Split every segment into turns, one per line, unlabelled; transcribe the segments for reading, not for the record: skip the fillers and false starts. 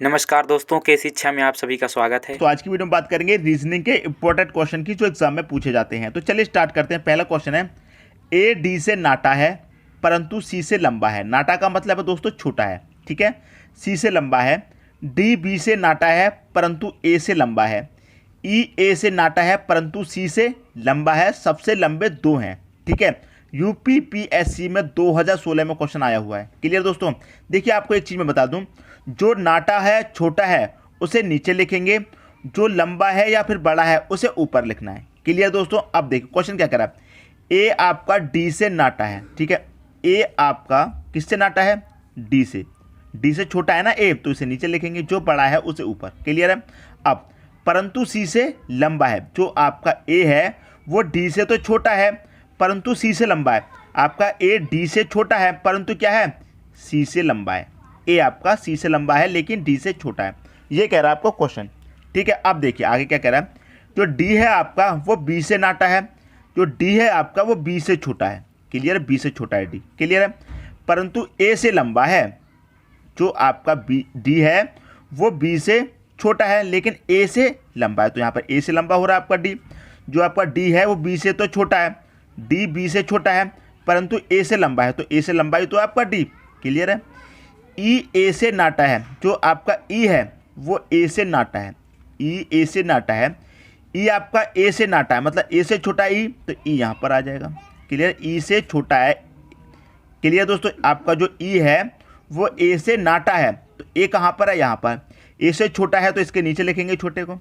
नमस्कार दोस्तों, कैसी इच्छा में आप सभी का स्वागत है।
तो आज की वीडियो में बात करेंगे रीजनिंग के इंपॉर्टेंट क्वेश्चन की जो एग्जाम में पूछे जाते हैं। तो चलिए स्टार्ट करते हैं। पहला क्वेश्चन है, ए डी से नाटा है परंतु सी से लंबा है। नाटा का मतलब है दोस्तों छोटा है, ठीक है। सी से लंबा है। डी बी से नाटा है परंतु ए से लंबा है। ई ए से नाटा है परंतु सी से लंबा है। सबसे लंबे दो हैं, ठीक है। यूपीपीएससी में 2016 में क्वेश्चन आया हुआ है। क्लियर दोस्तों। देखिए आपको एक चीज़ मैं बता दूं, जो नाटा है छोटा है उसे नीचे लिखेंगे, जो लंबा है या फिर बड़ा है उसे ऊपर लिखना है। क्लियर दोस्तों। अब देखिए क्वेश्चन क्या करा, ए आपका डी से नाटा है, ठीक है। ए आपका किससे नाटा है? डी से। डी से छोटा है ना ए, तो इसे नीचे लिखेंगे, जो बड़ा है उसे ऊपर। क्लियर है। अब परंतु सी से लंबा है। जो आपका ए है वो डी से तो छोटा है परंतु सी से लंबा है। आपका ए डी से छोटा है परंतु क्या है? सी से लंबा है। ए आपका सी से लंबा है लेकिन डी से छोटा है, ये कह रहा है आपको क्वेश्चन, ठीक है। अब देखिए आगे क्या कह रहा है, जो डी है आपका वो बी से नाटा है, जो डी है आपका वो बी से छोटा है। क्लियर है। बी से छोटा है डी। क्लियर है। परंतु ए से लंबा है। जो आपका बी डी है वो बी से छोटा है लेकिन ए से लंबा है, तो यहाँ पर ए से लंबा हो रहा है आपका डी। जो आपका डी है वो बी से तो छोटा है, डी बी से छोटा है परंतु ए से लंबा है, तो ए से लंबा ही तो आपका डी। क्लियर है। ई ए से नाटा है। जो आपका ई है वो ए से नाटा है। ई ए से नाटा है। ई आपका ए से नाटा है, मतलब ए से छोटा ई, तो ई यहाँ पर आ जाएगा। क्लियर। ई से छोटा है। क्लियर दोस्तों। आपका जो ई है वो ए से नाटा है, तो ए कहाँ पर है? यहाँ पर। ए से छोटा है तो इसके नीचे लिखेंगे छोटे को,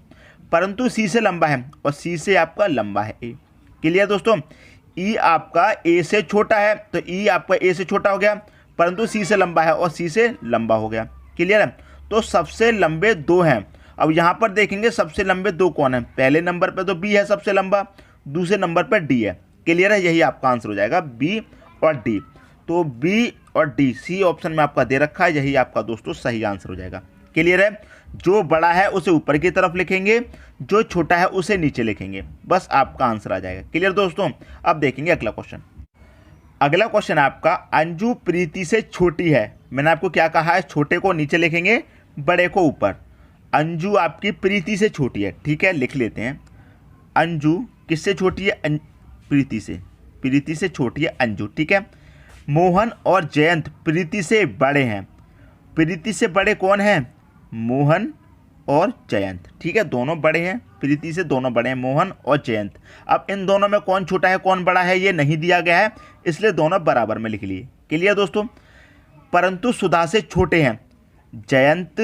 परंतु सी से लंबा है और सी से आपका लंबा है ए। क्लियर दोस्तों। ई आपका ए से छोटा है तो ई आपका ए से छोटा हो गया, परंतु सी से लंबा है और सी से लंबा हो गया। क्लियर है। तो सबसे लंबे दो हैं। अब यहाँ पर देखेंगे सबसे लंबे दो कौन है। पहले नंबर पर तो बी है सबसे लंबा, दूसरे नंबर पर डी है। क्लियर है। यही आपका आंसर हो जाएगा, बी और डी। तो बी और डी सी ऑप्शन में आपका दे रखा है, यही आपका दोस्तों सही आंसर हो जाएगा। क्लियर है। जो बड़ा है उसे ऊपर की तरफ लिखेंगे, जो छोटा है उसे नीचे लिखेंगे, बस आपका आंसर आ जाएगा। क्लियर दोस्तों। अब देखेंगे अगला क्वेश्चन। अगला क्वेश्चन आपका, अंजू प्रीति से छोटी है। मैंने आपको क्या कहा है, छोटे को नीचे लिखेंगे, बड़े को ऊपर। अंजू आपकी प्रीति से छोटी है, ठीक है, लिख लेते हैं। अंजू किससे छोटी है? प्रीति से। प्रीति से छोटी है अंजू, ठीक है। मोहन और जयंत प्रीति से बड़े हैं। प्रीति से बड़े कौन हैं? मोहन और जयंत, ठीक है, दोनों बड़े हैं। प्रीति से दोनों बड़े हैं, मोहन और जयंत। अब इन दोनों में कौन छोटा है कौन बड़ा है ये नहीं दिया गया है, इसलिए दोनों बराबर में लिख लिए। क्लियर दोस्तों। परंतु सुधा से छोटे हैं। जयंत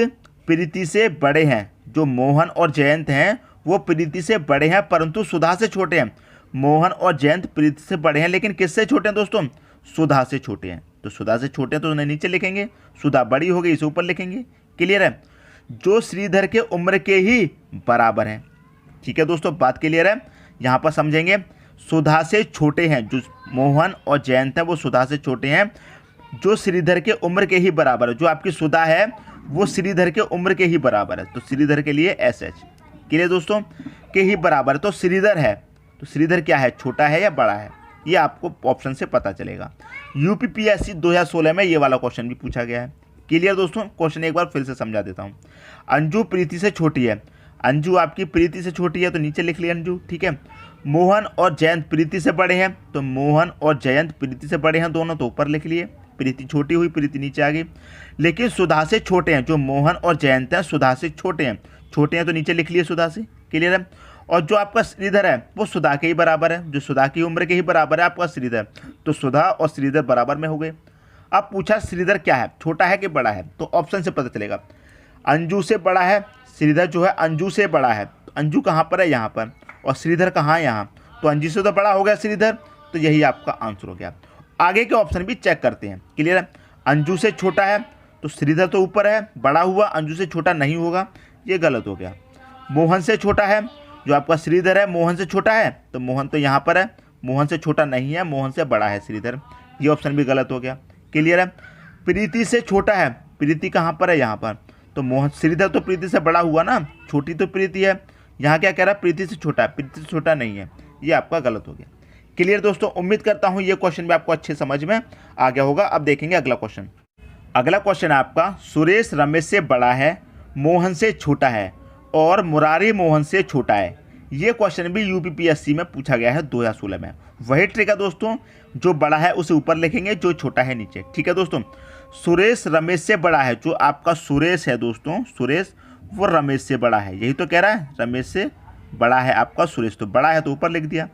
प्रीति से बड़े हैं। जो मोहन और जयंत हैं वो प्रीति से बड़े हैं परंतु सुधा से छोटे हैं। मोहन और जयंत प्रीति से बड़े हैं लेकिन किससे छोटे हैं दोस्तों? सुधा से छोटे हैं। तो सुधा से छोटे हैं तो उन्हें नीचे लिखेंगे, सुधा बड़ी हो गई इसे ऊपर लिखेंगे। क्लियर है। जो श्रीधर के उम्र के ही बराबर हैं। ठीक है दोस्तों, बात क्लियर है। यहाँ पर समझेंगे, सुधा से छोटे हैं। जो मोहन और जयंत है वो सुधा से छोटे हैं, जो श्रीधर के उम्र के ही बराबर है। जो आपकी सुधा है वो श्रीधर के उम्र के ही बराबर है, तो श्रीधर के लिए एस एच। क्लियर दोस्तों, के ही बराबर है तो श्रीधर है, तो श्रीधर क्या है, छोटा है या बड़ा है, ये आपको ऑप्शन से पता चलेगा। यूपीपीएससी 2016 में ये वाला क्वेश्चन भी पूछा गया है। क्लियर दोस्तों। क्वेश्चन एक बार फिर से समझा देता हूँ। अंजू प्रीति से छोटी है। अंजू आपकी प्रीति से छोटी है तो नीचे लिख लिया अंजू, ठीक है। मोहन और जयंत प्रीति से बड़े हैं, तो मोहन और जयंत प्रीति से बड़े हैं दोनों, तो ऊपर लिख लिए। प्रीति छोटी हुई, प्रीति नीचे आ गई। लेकिन सुधा से छोटे हैं। जो मोहन और जयंत हैं सुधा से छोटे हैं, छोटे हैं तो नीचे लिख लिए सुधा से। क्लियर है। और जो आपका श्रीधर है वो सुधा के ही बराबर है। जो सुधा की उम्र के ही बराबर है आपका श्रीधर, तो सुधा और श्रीधर बराबर में हो गए। अब पूछा श्रीधर क्या है, छोटा है कि बड़ा है, तो ऑप्शन से पता चलेगा। अंजू से बड़ा है, श्रीधर जो है अंजू से बड़ा है। तो अंजू कहाँ पर है? यहाँ पर। और श्रीधर कहाँ है? यहाँ। तो अंजू से तो बड़ा हो गया श्रीधर, तो यही आपका आंसर हो गया। आगे के ऑप्शन भी चेक करते हैं। क्लियर है। अंजू से छोटा है तो श्रीधर तो ऊपर है, बड़ा हुआ, अंजू से छोटा नहीं होगा, ये गलत हो गया। मोहन से छोटा है। जो आपका श्रीधर है मोहन से छोटा है, तो मोहन तो यहाँ पर है, मोहन से छोटा नहीं है, मोहन से बड़ा है श्रीधर, ये ऑप्शन भी गलत हो गया। क्लियर है। प्रीति से छोटा है। प्रीति कहाँ पर है? यहाँ पर। तो मोहन श्रीधर तो प्रीति से बड़ा हुआ ना, छोटी तो प्रीति है। यहाँ क्या कह रहा है? प्रीति से छोटा है, प्रीति से छोटा नहीं है, ये आपका गलत हो गया। क्लियर दोस्तों। उम्मीद करता हूँ ये क्वेश्चन भी आपको अच्छे समझ में आ गया होगा। अब देखेंगे अगला क्वेश्चन। अगला क्वेश्चन आपका, सुरेश रमेश से बड़ा है, मोहन से छोटा है और मुरारी मोहन से छोटा है। ये क्वेश्चन भी यूपीपीएससी में पूछा गया है 2016 में। वही ट्रिक है दोस्तों, जो बड़ा है उसे ऊपर लिखेंगे, जो छोटा है नीचे। ठीक है दोस्तों, सुरेश रमेश से बड़ा है। जो आपका सुरेश है दोस्तों, सुरेश वो रमेश से बड़ा है, यही तो कह रहा है, रमेश से बड़ा है आपका सुरेश, तो बड़ा है तो ऊपर लिख दिया।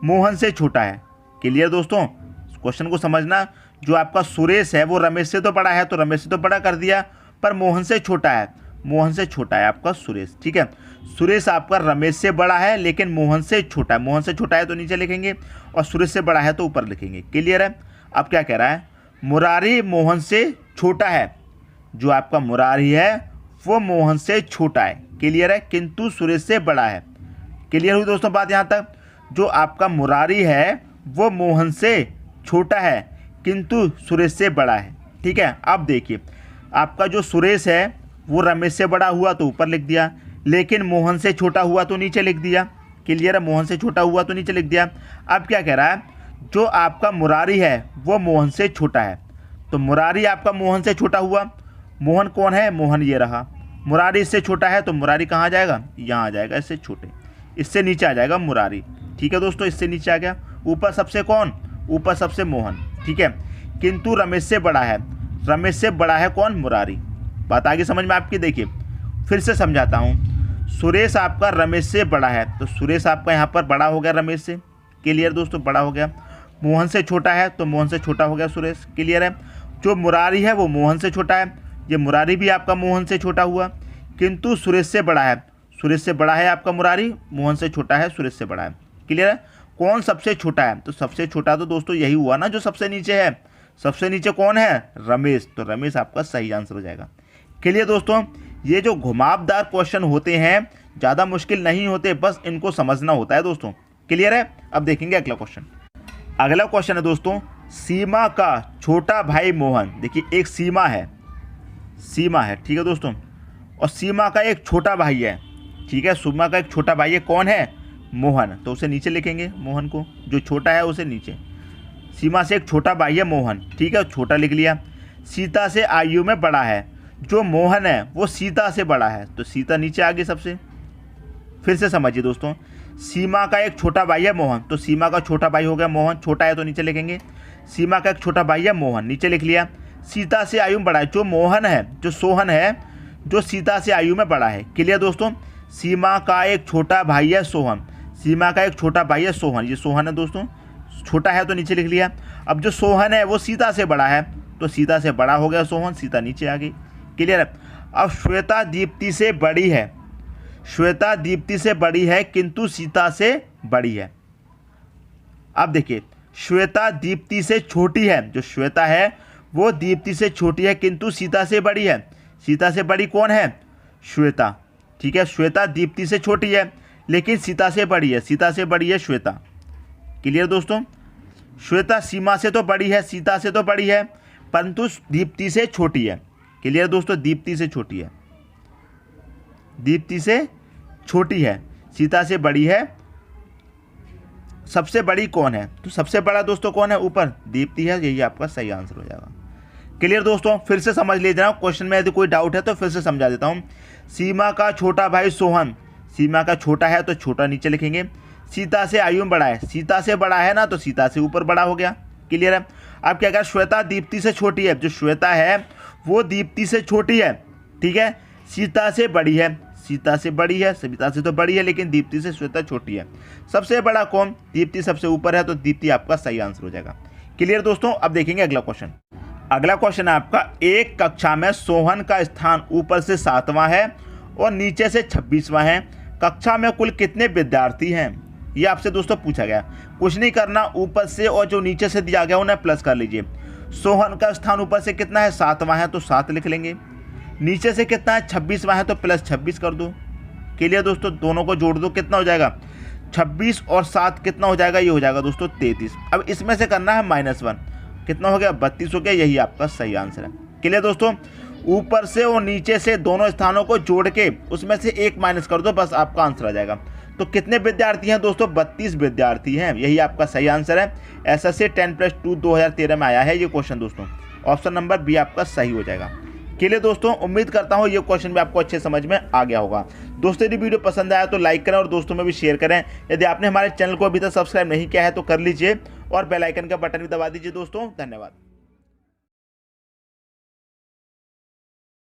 मोहन से छोटा है। क्लियर दोस्तों, क्वेश्चन को समझना, जो आपका सुरेश है वो रमेश से तो बड़ा है, तो रमेश से तो बड़ा कर दिया, पर मोहन से छोटा है, मोहन से छोटा है आपका सुरेश। ठीक है, सुरेश आपका रमेश से बड़ा है लेकिन मोहन से छोटा है। मोहन से छोटा है तो नीचे लिखेंगे और सुरेश से बड़ा है तो ऊपर लिखेंगे। क्लियर है। अब क्या कह रहा है, मुरारी मोहन से छोटा है। जो आपका मुरारी है वो मोहन से छोटा है। क्लियर है, किंतु सुरेश से बड़ा है। क्लियर हुई दोस्तों बात यहाँ तक। जो आपका मुरारी है वो मोहन से छोटा है किंतु सुरेश से बड़ा है। ठीक है, अब देखिए, आपका जो सुरेश है वो रमेश से बड़ा हुआ तो ऊपर लिख दिया, लेकिन मोहन से छोटा हुआ तो नीचे लिख दिया। क्लियर है, मोहन से छोटा हुआ तो नीचे लिख दिया। अब क्या कह रहा है, जो आपका मुरारी है वो मोहन से छोटा है, तो मुरारी आपका मोहन से छोटा हुआ। मोहन कौन है, मोहन ये रहा। मुरारी इससे छोटा है तो मुरारी कहाँ आ जाएगा, यहाँ आ जाएगा, इससे छोटे, इससे नीचे आ जाएगा मुरारी। ठीक है दोस्तों, इससे नीचे आ गया। ऊपर सबसे कौन, ऊपर सबसे मोहन। ठीक है, किंतु रमेश से बड़ा है। रमेश से बड़ा है कौन, मुरारी। बात आगे समझ में आपकी। देखिए फिर से समझाता हूँ। सुरेश आपका रमेश से बड़ा है, तो सुरेश आपका यहाँ पर बड़ा हो गया रमेश से। क्लियर दोस्तों, बड़ा हो गया। मोहन से छोटा है तो मोहन से छोटा हो गया सुरेश। क्लियर है। जो मुरारी है वो मोहन से छोटा है, ये मुरारी भी आपका मोहन से छोटा हुआ, किंतु सुरेश से बड़ा है। सुरेश से बड़ा है आपका मुरारी, मोहन से छोटा है, सुरेश से बड़ा है। क्लियर है। कौन सबसे छोटा है, तो सबसे छोटा तो दोस्तों यही हुआ ना जो सबसे नीचे है। सबसे नीचे कौन है, रमेश, तो रमेश आपका सही आंसर हो जाएगा। क्लियर दोस्तों, ये जो घुमावदार क्वेश्चन होते हैं ज़्यादा मुश्किल नहीं होते, बस इनको समझना होता है दोस्तों। क्लियर है। अब देखेंगे अगला क्वेश्चन। अगला क्वेश्चन है दोस्तों, सीमा का छोटा भाई मोहन। देखिए एक सीमा है, सीमा है, ठीक है दोस्तों, और सीमा का एक छोटा भाई है। ठीक है, सीमा का एक छोटा भाई है, कौन है, मोहन, तो उसे नीचे लिखेंगे, मोहन को, जो छोटा है उसे नीचे। सीमा से एक छोटा भाई है मोहन, ठीक है, छोटा लिख लिया। सीता से आयु में बड़ा है। जो मोहन है वो सीता से बड़ा है, तो सीता नीचे आ गई सबसे। फिर से समझिए दोस्तों, सीमा का एक छोटा भाई है मोहन, तो सीमा का छोटा भाई हो गया मोहन, छोटा है तो नीचे लिखेंगे। सीमा का एक छोटा भाई है मोहन, नीचे लिख लिया। सीता से आयु में बड़ा है। जो मोहन है, जो सोहन है, जो सीता से आयु में बड़ा है। क्लियर दोस्तों, सीमा का एक छोटा भाई है सोहन। सीमा का एक छोटा भाई है सोहन, ये सोहन है दोस्तों, छोटा है तो नीचे लिख लिया। अब जो सोहन है वो सीता से बड़ा है, तो सीता से बड़ा हो गया सोहन, सीता नीचे आ गई। क्लियर है। अब श्वेता दीप्ति से बड़ी है। श्वेता दीप्ति से बड़ी है किंतु सीता से बड़ी है। अब देखिए, श्वेता दीप्ति से छोटी है। जो श्वेता है वो दीप्ति से छोटी है किंतु सीता से बड़ी है। सीता से बड़ी कौन है, श्वेता। ठीक है, श्वेता दीप्ति से छोटी है लेकिन सीता से बड़ी है। सीता से बड़ी है श्वेता। क्लियर दोस्तों, श्वेता सीमा से तो बड़ी है, सीता से तो बड़ी है, परंतु दीप्ति से छोटी है। क्लियर दोस्तों, दीप्ति से छोटी है, दीप्ति से छोटी है, सीता से बड़ी है। सबसे बड़ी कौन है, तो सबसे बड़ा दोस्तों कौन है, ऊपर दीप्ति है, यही आपका सही आंसर हो जाएगा। क्लियर दोस्तों, फिर से समझ लीजिए, क्वेश्चन में यदि कोई डाउट है तो फिर से समझा देता हूँ। सीमा का छोटा भाई सोहन, सीमा का छोटा है तो छोटा नीचे लिखेंगे। सीता से आयु में बड़ा है, सीता से बड़ा है ना, तो सीता से ऊपर बड़ा हो गया। क्लियर है। अब क्या कहा, श्वेता दीप्ति से छोटी है। जो श्वेता है वो दीप्ति से छोटी है, ठीक है, सीता से बड़ी है। सीता से बड़ी है, सीता से तो बड़ी है लेकिन दीप्ति से श्वेता छोटी है। सबसे बड़ा कौन, दीप्ति सबसे ऊपर है, तो दीप्ति आपका सही आंसर हो जाएगा। क्लियर दोस्तों। अब देखेंगे अगला क्वेश्चन। अगला क्वेश्चन है आपका, एक कक्षा में सोहन का स्थान ऊपर से 7वां है और नीचे से 26वां है। कक्षा में कुल कितने विद्यार्थी हैं, ये आपसे दोस्तों पूछा गया। कुछ नहीं करना, ऊपर से और जो नीचे से दिया गया उन्हें प्लस कर लीजिए। सोहन का स्थान ऊपर से कितना है, 7वां है, तो 7 लिख लेंगे। नीचे से कितना है, 26वां है, तो प्लस 26 कर दो। क्लियर दोस्तों, दोनों को जोड़ दो, कितना हो जाएगा, 26 और 7 कितना हो जाएगा, ये हो जाएगा दोस्तों 33। अब इसमें से करना है -1, कितना हो गया, 32 हो गया, यही आपका सही आंसर है। क्लियर दोस्तों, ऊपर से और नीचे से दोनों स्थानों को जोड़ के उसमें से एक माइनस कर दो, बस आपका आंसर आ जाएगा। तो कितने विद्यार्थी हैं दोस्तों, 32 विद्यार्थी हैं, यही आपका सही आंसर है। SSC 10+2 2013 में आया है ये क्वेश्चन दोस्तों। ऑप्शन नंबर बी आपका सही हो जाएगा। के लिए दोस्तों उम्मीद करता हूँ ये क्वेश्चन भी आपको अच्छे समझ में आ गया होगा। दोस्तों यदि वीडियो पसंद आया तो लाइक करें और दोस्तों में भी शेयर करें। यदि आपने हमारे चैनल को अभी तक सब्सक्राइब नहीं किया है तो कर लीजिए और बेल आइकन का बटन भी दबा दीजिए। दोस्तों धन्यवाद।